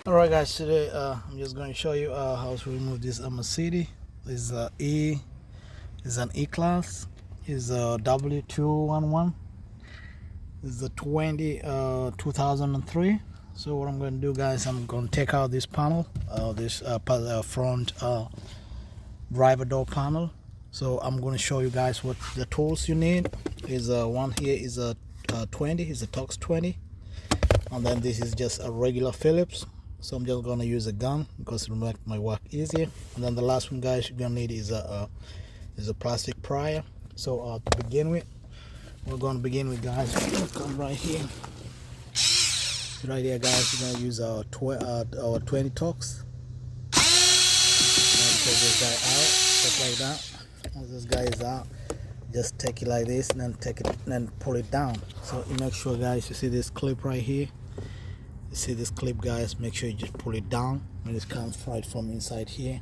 Alright guys, today I'm just going to show you how to remove this Mercedes. This is an E-Class. It's a W211. It's a 2003. So what I'm going to do, guys, I'm going to take out this panel, this front driver door panel. So I'm going to show you guys what the tools you need. Is one here is a 20, is a Tox 20, and then this is just a regular Phillips. So I'm just gonna use a gun because it will make my work easier. And then the last one, guys, you're gonna need is a plastic pry. So to begin with, we're gonna begin with, guys, come right here. Right here, guys, we're gonna use our 20 Tox. Take this guy out just like that. Once this guy is out, just take it like this and then take it and then pull it down. So you make sure, guys, you see this clip right here. You see this clip, guys, make sure you just pull it down when it comes right from inside here.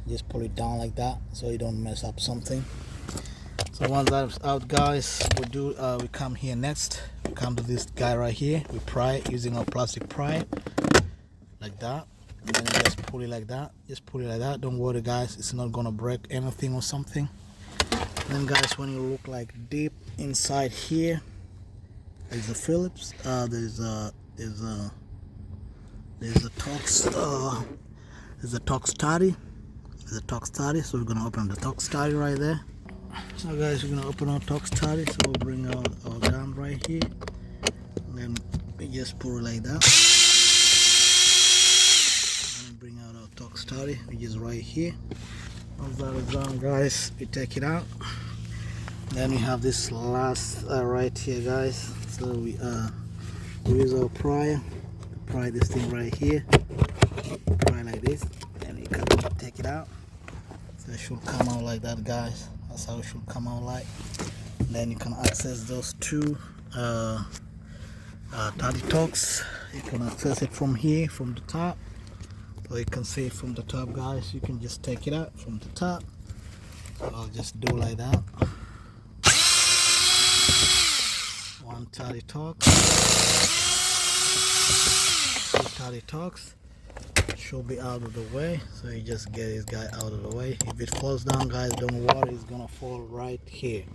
Just pull it down like that so you don't mess up something. So once that's out, guys, we come here next. We come to this guy right here. We pry it using our plastic pry like that, and then just pull it like that. Just pull it like that. Don't worry, guys, it's not gonna break anything or something. And then, guys, when you look like deep inside here, there's a Phillips. There's a Tox. There's a Tox 30. There's a Tox 30. So we're gonna open the Tox 30 right there. So, guys, we're gonna open our Tox 30. So we'll bring our gun right here, and then we just pull it like that. And bring out our Tox 30, which is right here. Once that is done, guys, we take it out. Then we have this last right here, guys. So we use our pry. Pry this thing right here. Pry like this, and you can take it out. So it should come out like that, guys. That's how it should come out like. And then you can access those two 30 Tox. You can access it from here, from the top. So you can see it from the top, guys. You can just take it out from the top. So I'll just do like that. 130 Tox. 230 Tox. Should be out of the way. So you just get this guy out of the way. If it falls down, guys, don't worry. It's gonna fall right here.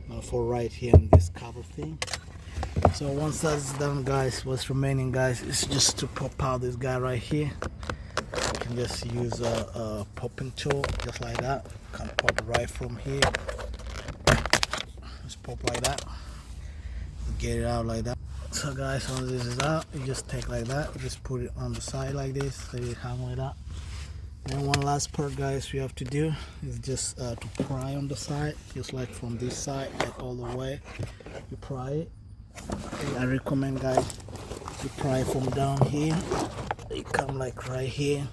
Gonna fall right here in this cover thing. So once that's done, guys, what's remaining, guys, is just to pop out this guy right here. You can just use a popping tool just like that. You can pop right from here. Just pop like that. Get it out like that. So, guys, once this is out, you just take like that. You just put it on the side like this, so you hang like that. And one last part, guys, we have to do is just to pry on the side, just like from this side, like all the way. You pry it. I recommend, guys, you pry from down here. You come like right here.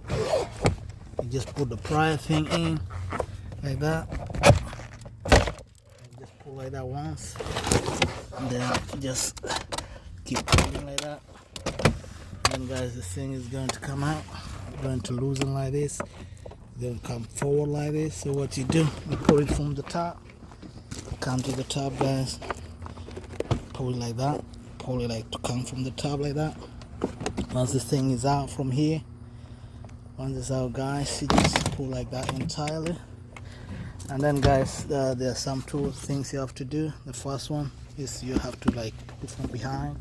You just put the pry thing in like that. You just pull like that once, and then just keep pulling like that. And then, guys, the thing is going to come out. It's going to loosen like this. It's going to come forward like this. So what you do, you pull it from the top. Come to the top, guys. Pull it like that. Pull it like to come from the top like that. Once this thing is out from here, once it's out, guys, you just pull like that entirely. And then, guys, there are some two things you have to do. The first one is you have to like put it from behind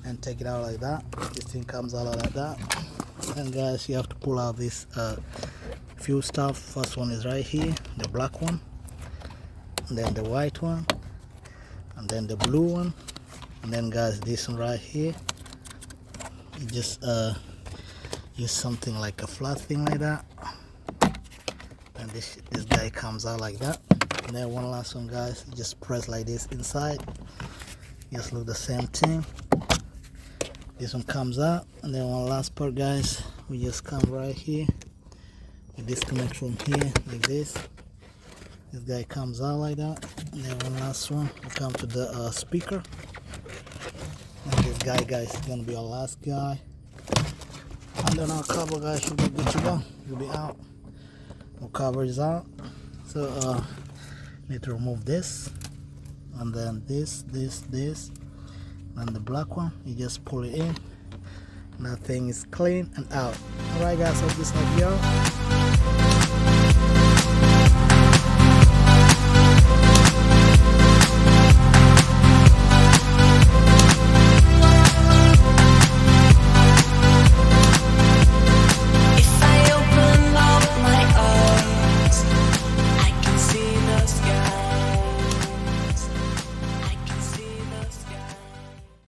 and take it out like that. This thing comes out like that. And, guys, you have to pull out this few stuff. First one is right here, the black one, and then the white one, and then the blue one, and then, guys, this one right here. You just use something like a flat thing like that, and this guy comes out like that. And then one last one, guys, you just press like this inside. Just look the same thing. This one comes out. And then one last part, guys, we just come right here. We disconnect from here like this. This guy comes out like that. And then one last one, we come to the speaker. And this guy, guys, is gonna be our last guy. And then our cover, guys, should be good to go. Will be out. Our cover is out. So need to remove this, and then this, And the black one, you just pull it in. That thing is clean and out. Alright guys, hope this helped you out.